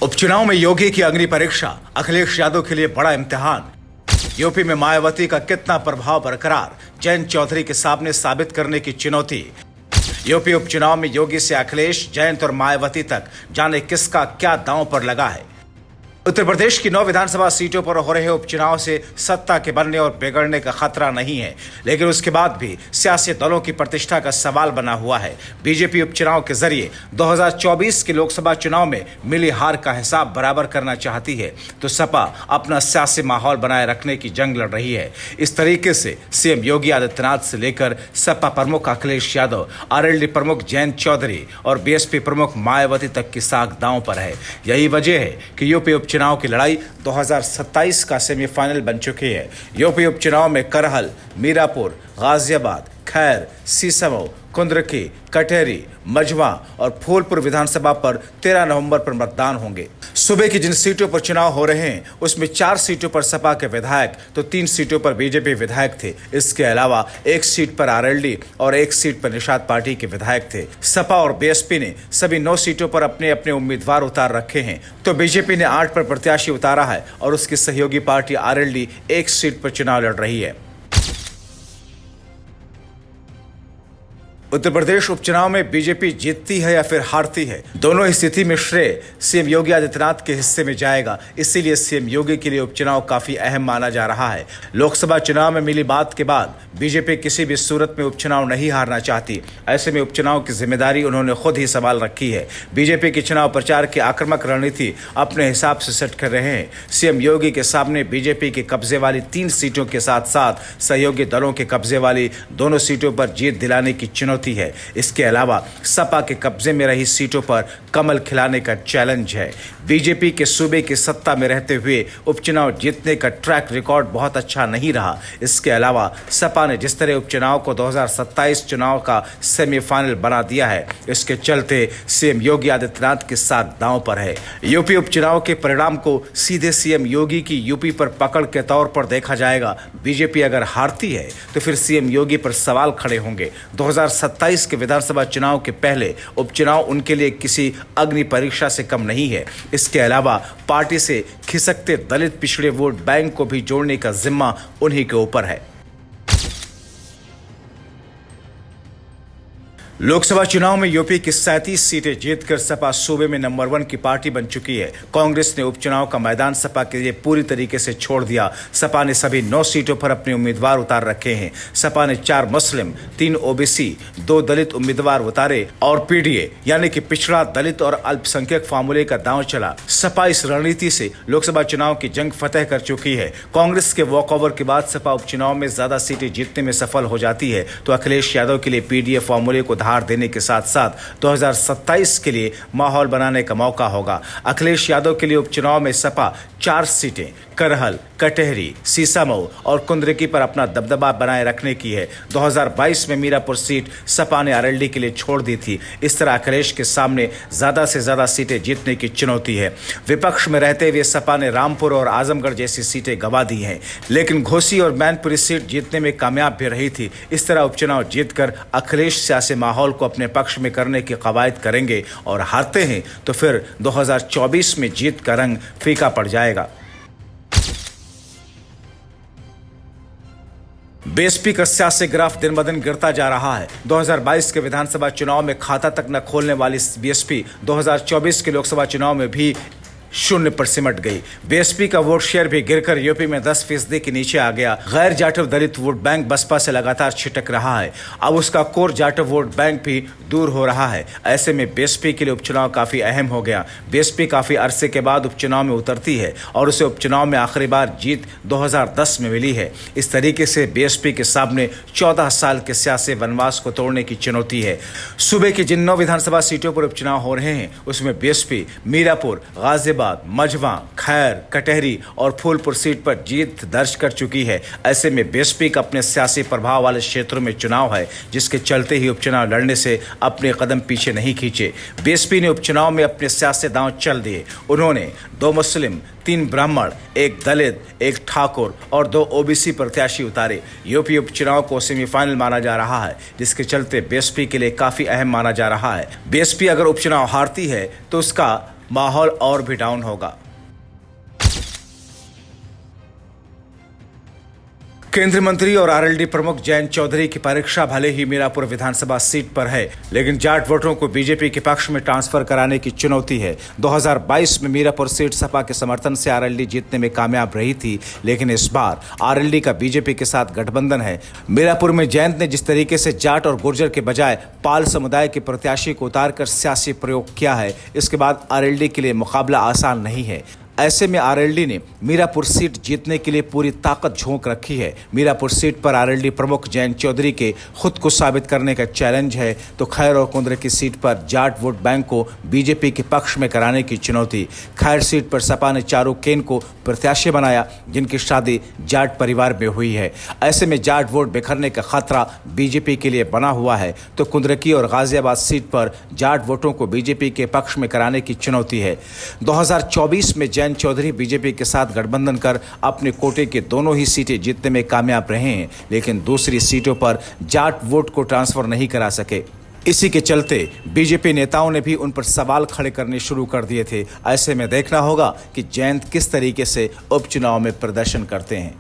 उपचुनाव में योगी की अग्नि परीक्षा, अखिलेश यादव के लिए बड़ा इम्तिहान। यूपी में मायावती का कितना प्रभाव बरकरार, जयंत चौधरी के सामने साबित करने की चुनौती। यूपी उपचुनाव में योगी से अखिलेश, जयंत और मायावती तक जाने किसका क्या दांव पर लगा है। उत्तर प्रदेश की 9 विधानसभा सीटों पर हो रहे उपचुनाव से सत्ता के बनने और बिगड़ने का खतरा नहीं है, लेकिन उसके बाद भी सियासी दलों की प्रतिष्ठा का सवाल बना हुआ है। बीजेपी उपचुनाव के जरिए 2024 के लोकसभा चुनाव में मिली हार का हिसाब बराबर करना चाहती है, तो सपा अपना सियासी माहौल बनाए रखने की जंग लड़ रही है। इस तरीके से सीएम योगी आदित्यनाथ से लेकर सपा प्रमुख अखिलेश यादव, आरएलडी प्रमुख जयंत चौधरी और बीएसपी प्रमुख मायावती तक की साख दांव पर है। यही वजह है कि यूपी उपचुनाव की लड़ाई 2027 का सेमीफाइनल बन चुकी है। यूपी उपचुनाव में करहल, मीरापुर, गाजियाबाद, खैर, सीसमऊ, कुंद्रकी, कटेहरी, मझवा और फूलपुर विधानसभा पर 13 नवंबर पर मतदान होंगे। सूबे की जिन सीटों पर चुनाव हो रहे हैं उसमें 4 सीटों पर सपा के विधायक तो 3 सीटों पर बीजेपी विधायक थे। इसके अलावा 1 सीट पर आरएलडी और 1 सीट पर निषाद पार्टी के विधायक थे। सपा और बीएसपी ने सभी 9 सीटों पर अपने अपने उम्मीदवार उतार रखे हैं, तो बीजेपी ने 8 पर प्रत्याशी उतारा है और उसकी सहयोगी पार्टी आरएलडी 1 सीट पर चुनाव लड़ रही है। उत्तर प्रदेश उपचुनाव में बीजेपी जीतती है या फिर हारती है, दोनों ही स्थिति में श्रेय सीएम योगी आदित्यनाथ के हिस्से में जाएगा। इसीलिए सीएम योगी के लिए उपचुनाव काफी अहम माना जा रहा है। लोकसभा चुनाव में मिली बात के बाद बीजेपी किसी भी सूरत में उपचुनाव नहीं हारना चाहती। ऐसे में उपचुनाव की जिम्मेदारी उन्होंने खुद ही संभाल रखी है। बीजेपी की चुनाव प्रचार की आक्रामक रणनीति अपने हिसाब से सेट कर रहे हैं। सीएम योगी के सामने बीजेपी के कब्जे वाली 3 सीटों के साथ साथ सहयोगी दलों के कब्जे वाली दोनों सीटों पर जीत दिलाने की चुनौती है। इसके अलावा सपा के कब्जे में रही सीटों पर कमल खिलाने का चैलेंज है। बीजेपी के सूबे की सत्ता में रहते हुए उपचुनाव जीतने का ट्रैक रिकॉर्ड बहुत अच्छा नहीं रहा। इसके अलावा सपा ने जिस तरह उपचुनाव को 2027 चुनाव का सेमीफाइनल बना दिया है, इसके चलते सीएम योगी आदित्यनाथ के साथ दांव पर है। यूपी उपचुनाव के परिणाम को सीधे सीएम योगी की यूपी पर पकड़ के तौर पर देखा जाएगा। बीजेपी अगर हारती है तो फिर सीएम योगी पर सवाल खड़े होंगे। 2027 के विधानसभा चुनाव के पहले उपचुनाव उनके लिए किसी अग्नि परीक्षा से कम नहीं है। इसके अलावा पार्टी से खिसकते दलित पिछड़े वोट बैंक को भी जोड़ने का जिम्मा उन्हीं के ऊपर है। लोकसभा चुनाव में यूपी की 37 सीटें जीतकर सपा सूबे में नंबर 1 की पार्टी बन चुकी है। कांग्रेस ने उपचुनाव का मैदान सपा के लिए पूरी तरीके से छोड़ दिया। सपा ने सभी 9 सीटों पर अपने उम्मीदवार उतार रखे हैं। सपा ने 4 मुस्लिम, 3 ओबीसी, 2 दलित उम्मीदवार उतारे और पीडीए यानी कि पिछड़ा, दलित और अल्पसंख्यक फार्मूले का दांव चला। सपा इस रणनीति से लोकसभा चुनाव की जंग फतेह कर चुकी है। कांग्रेस के वॉकओवर के बाद सपा उपचुनाव में ज्यादा सीटें जीतने में सफल हो जाती है, तो अखिलेश यादव के लिए पीडीए फार्मूले को हार देने के साथ साथ 2027 के लिए माहौल बनाने का मौका होगा। अखिलेश यादव के लिए उपचुनाव में सपा 4 सीटें करहल, कटेहरी, सीसामऊ और कुंद्रकी पर अपना दबदबा बनाए रखने की है। 2022 में मीरापुर सीट सपा ने आरएलडी के लिए छोड़ दी थी। इस तरह अखिलेश के सामने ज्यादा से ज्यादा सीटें जीतने की चुनौती है। विपक्ष में रहते हुए सपा ने रामपुर और आजमगढ़ जैसी सीटें गंवा दी हैं, लेकिन घोसी और मैनपुरी सीट जीतने में कामयाब भी रही थी। इस तरह उपचुनाव जीतकर अखिलेश सियासी माहौल को अपने पक्ष में करने की कवायद करेंगे और हारते हैं तो फिर 2024 में जीत का रंग फीका पड़ जाएगा। बीएसपी का सियासी ग्राफ दिन ब दिन गिरता जा रहा है। 2022 के विधानसभा चुनाव में खाता तक न खोलने वाली बीएसपी 2024 के लोकसभा चुनाव में भी 0 पर सिमट गई। बीएसपी का वोट शेयर भी गिरकर यूपी में 10% के नीचे आ गया। गैर जाटव दलित वोट बैंक बसपा से लगातार छिटक रहा है। अब उसका कोर जाटव वोट बैंक भी दूर हो रहा है। ऐसे में बीएसपी के लिए उपचुनाव काफी अहम हो गया। बीएसपी काफी अरसे के बाद उपचुनाव में उतरती है और उसे उपचुनाव में आखिरी बार जीत 2010 में मिली है। इस तरीके से बीएसपी के सामने 14 साल के सियासी वनवास को तोड़ने की चुनौती है। सूबे की जिन 9 विधानसभा सीटों पर उपचुनाव हो रहे हैं उसमें बीएसपी मीरापुर, गाजियाबाद, मझवा, खैर, कटेहरी और फूलपुर सीट पर जीत दर्ज कर चुकी है। ऐसे में बीएसपी का अपने सियासी प्रभाव वाले क्षेत्रों में चुनाव है, जिसके चलते ही उपचुनाव लड़ने से अपने कदम पीछे नहीं खींचे। बीएसपी ने उपचुनाव में अपने सियासी दांव चल दिए। उन्होंने 2 मुस्लिम, 3 ब्राह्मण, 1 दलित, 1 ठाकुर और 2 ओबीसी प्रत्याशी उतारे। यूपी उपचुनाव को सेमीफाइनल माना जा रहा है, जिसके चलते बीएसपी के लिए काफी अहम माना जा रहा है। बीएसपी अगर उपचुनाव हारती है तो उसका माहौल और भी डाउन होगा। केंद्रीय मंत्री और आरएलडी प्रमुख जयंत चौधरी की परीक्षा भले ही मीरापुर विधानसभा सीट पर है, लेकिन जाट वोटरों को बीजेपी के पक्ष में ट्रांसफर कराने की चुनौती है। 2022 में मीरापुर सीट सपा के समर्थन से आरएलडी जीतने में कामयाब रही थी, लेकिन इस बार आरएलडी का बीजेपी के साथ गठबंधन है। मीरापुर में जयंत ने जिस तरीके से जाट और गुर्जर के बजाय पाल समुदाय के प्रत्याशी को उतारकर सियासी प्रयोग किया है, इसके बाद आरएलडी के लिए मुकाबला आसान नहीं है। ऐसे में आरएलडी ने मीरापुर सीट जीतने के लिए पूरी ताकत झोंक रखी है। मीरापुर सीट पर आरएलडी प्रमुख जयंत चौधरी के खुद को साबित करने का चैलेंज है, तो खैर और कुंद्र की सीट पर जाट वोट बैंक को बीजेपी के पक्ष में कराने की चुनौती। खैर सीट पर सपा ने चारू केन को प्रत्याशी बनाया, जिनकी शादी जाट परिवार में हुई है। ऐसे में जाट वोट बिखरने का खतरा बीजेपी के लिए बना हुआ है, तो कुंद्रकी और गाजियाबाद सीट पर जाट वोटों को बीजेपी के पक्ष में कराने की चुनौती है। 2024 में जयंत चौधरी बीजेपी के साथ गठबंधन कर अपने कोटे के दोनों ही सीटें जीतने में कामयाब रहे हैं, लेकिन दूसरी सीटों पर जाट वोट को ट्रांसफर नहीं करा सके। इसी के चलते बीजेपी नेताओं ने भी उन पर सवाल खड़े करने शुरू कर दिए थे। ऐसे में देखना होगा कि जयंत किस तरीके से उपचुनाव में प्रदर्शन करते हैं।